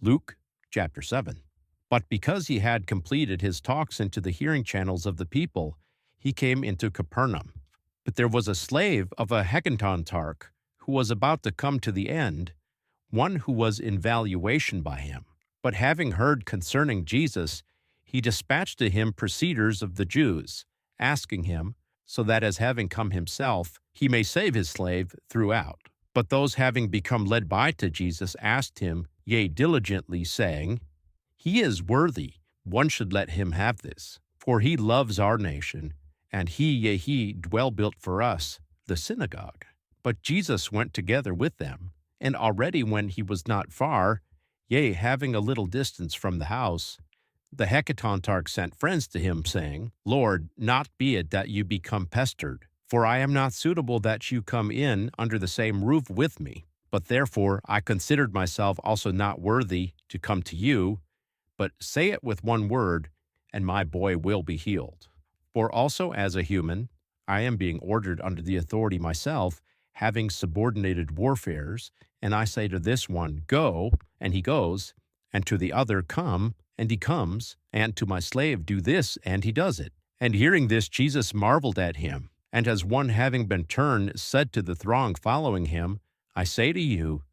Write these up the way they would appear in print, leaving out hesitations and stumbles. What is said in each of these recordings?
Luke chapter 7. But because he had completed his talks into the hearing channels of the people, he came into Capernaum. But there was a slave of a hecatontarch who was about to come to the end, one who was in valuation by him. But having heard concerning Jesus, he dispatched to him preceders of the Jews, asking him, so that as having come himself, he may save his slave throughout. But those having become led by to Jesus asked him, yea, diligently, saying, He is worthy, one should let him have this. For he loves our nation, and he dwell built for us the synagogue. But Jesus went together with them, and already when he was not far, yea, having a little distance from the house, the hecatontarch sent friends to him, saying, Lord, not be it that you become pestered, for I am not suitable that you come in under the same roof with me. But therefore I considered myself also not worthy to come to you, but say it with one word, and my boy will be healed. For also as a human, I am being ordered under the authority myself, having subordinated warfares, and I say to this one, Go, and he goes, and to the other, Come, and he comes, and to my slave, Do this, and he does it. And hearing this, Jesus marveled at him, and as one having been turned, said to the throng following him, I say to you,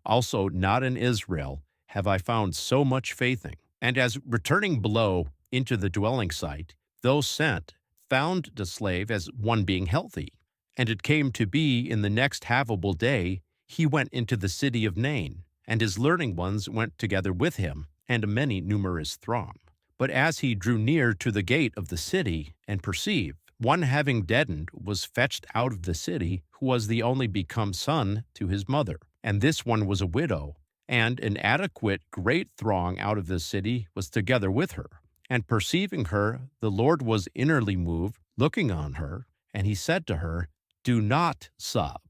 also not in Israel have I found so much faithing. And as returning below into the dwelling site, those sent found the slave as one being healthy. And it came to be in the next havable day, he went into the city of Nain, and his learning ones went together with him, and a many numerous throng. But as he drew near to the gate of the city, and perceived, one having deadened was fetched out of the city, who was the only become son to his mother. And this one was a widow, and an adequate great throng out of the city was together with her. And perceiving her, the Lord was innerly moved, looking on her, and he said to her, Do not sob.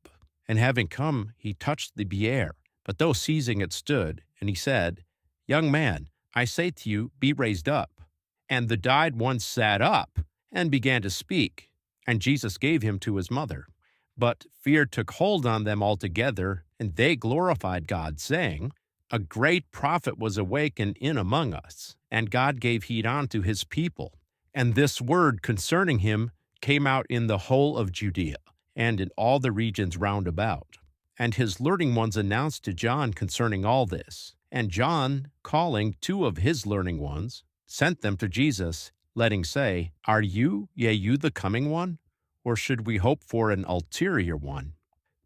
And having come, he touched the bier, but though seizing it stood, and he said, Young man, I say to you, be raised up. And the died one sat up, and began to speak. And Jesus gave him to his mother. But fear took hold on them altogether, and they glorified God, saying, A great prophet was awakened in among us, and God gave heed unto his people. And this word concerning him came out in the whole of Judea, and in all the regions round about. And his learning ones announced to John concerning all this. And John, calling two of his learning ones, sent them to Jesus, letting say, Are you, yea, you the coming one? Or should we hope for an ulterior one?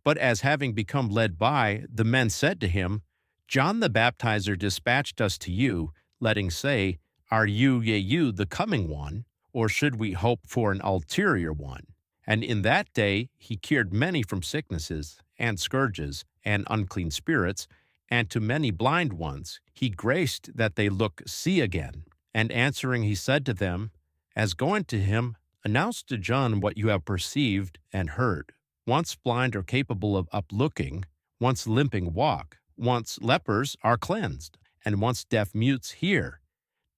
But as having become led by, the men said to him, John the Baptizer dispatched us to you, letting say, Are you, yea, you the coming one? Or should we hope for an ulterior one? And in that day he cured many from sicknesses, and scourges, and unclean spirits, and to many blind ones he graced that they look see again. And answering he said to them, As going to him, announce to John what you have perceived and heard. Once blind are capable of uplooking, once limping walk, once lepers are cleansed, and once deaf mutes hear.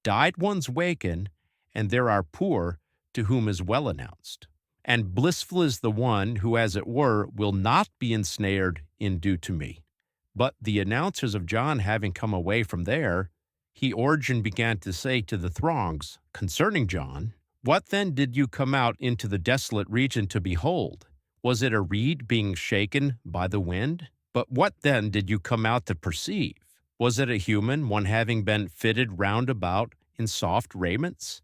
Died ones waken, and there are poor to whom is well announced. And blissful is the one who, as it were, will not be ensnared in due to me. But the announcers of John having come away from there, he Origen began to say to the throngs concerning John, What then did you come out into the desolate region to behold? Was it a reed being shaken by the wind? But what then did you come out to perceive? Was it a human, one having been fitted round about in soft raiments?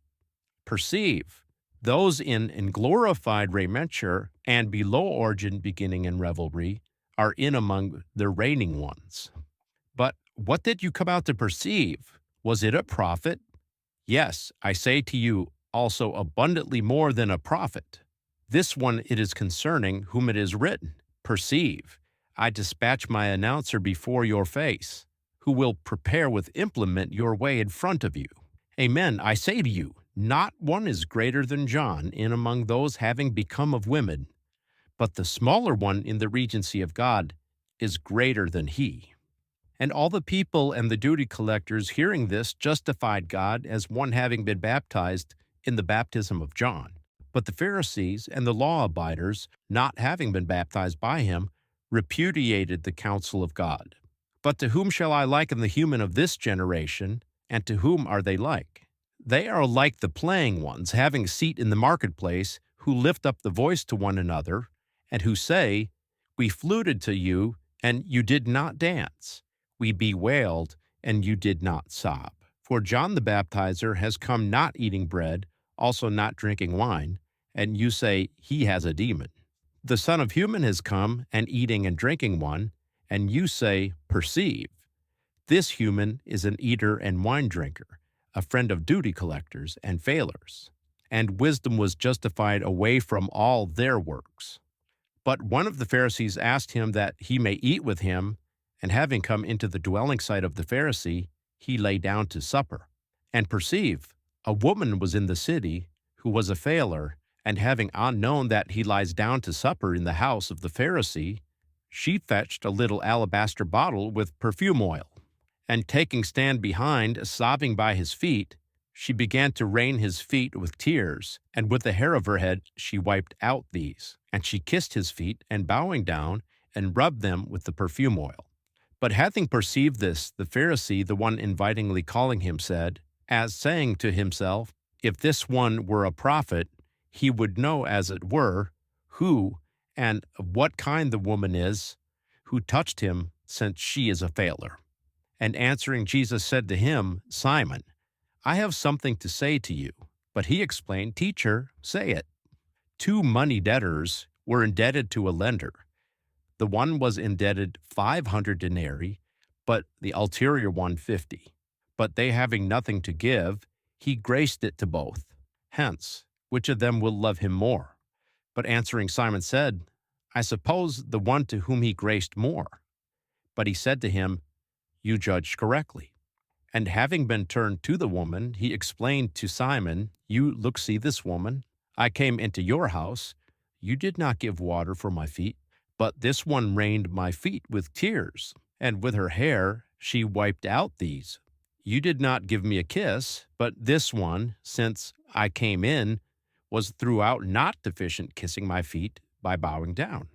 Perceive, those in glorified raimenture and below Origen beginning in revelry are in among the reigning ones. But what did you come out to perceive? Was it a prophet? Yes, I say to you, also abundantly more than a prophet. This one it is concerning whom it is written, Perceive, I dispatch my announcer before your face, who will prepare with implement your way in front of you. Amen, I say to you, not one is greater than John in among those having become of women, but the smaller one in the regency of God is greater than he. And all the people and the duty collectors hearing this justified God as one having been baptized in the baptism of John. But the Pharisees and the law abiders, not having been baptized by him, repudiated the counsel of God. But to whom shall I liken the human of this generation, and to whom are they like? They are like the playing ones, having seat in the marketplace, who lift up the voice to one another, and who say, We fluted to you, and you did not dance. We bewailed, and you did not sob. For John the Baptizer has come not eating bread, also not drinking wine, and you say, He has a demon. The Son of Human has come, and eating and drinking one, and you say, Perceive. This human is an eater and wine drinker, a friend of duty collectors and failures. And wisdom was justified away from all their works. But one of the Pharisees asked him that he may eat with him, and having come into the dwelling site of the Pharisee, he lay down to supper. And perceive, a woman was in the city, who was a failer, and having known that he lies down to supper in the house of the Pharisee, she fetched a little alabaster bottle with perfume oil, and taking stand behind, sobbing by his feet, she began to rain his feet with tears, and with the hair of her head she wiped out these. And she kissed his feet, and bowing down, and rubbed them with the perfume oil. But having perceived this, the Pharisee, the one invitingly calling him, said, as saying to himself, If this one were a prophet, he would know, as it were, who and of what kind the woman is who touched him, since she is a failer. And answering, Jesus said to him, Simon, I have something to say to you. But he explained, Teacher, say it. 2 money debtors were indebted to a lender. The one was indebted 500 denarii, but the ulterior one 50. But they having nothing to give, he graced it to both. Hence, which of them will love him more? But answering, Simon said, I suppose the one to whom he graced more. But he said to him, You judged correctly. And having been turned to the woman, he explained to Simon, You look, see this woman. I came into your house. You did not give water for my feet, but this one rained my feet with tears, and with her hair she wiped out these. You did not give me a kiss, but this one, since I came in, was throughout not deficient kissing my feet by bowing down.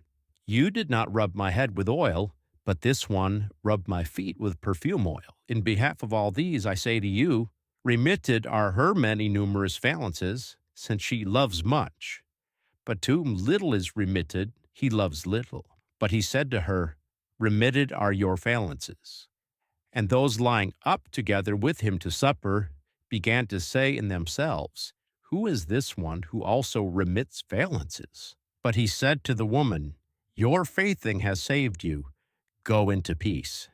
You did not rub my head with oil, but this one rubbed my feet with perfume oil. In behalf of all these, I say to you, remitted are her many numerous failings, since she loves much. But to whom little is remitted, he loves little. But he said to her, Remitted are your failings. And those lying up together with him to supper began to say in themselves, Who is this one who also remits failings? But he said to the woman, Your faithing has saved you. Go into peace.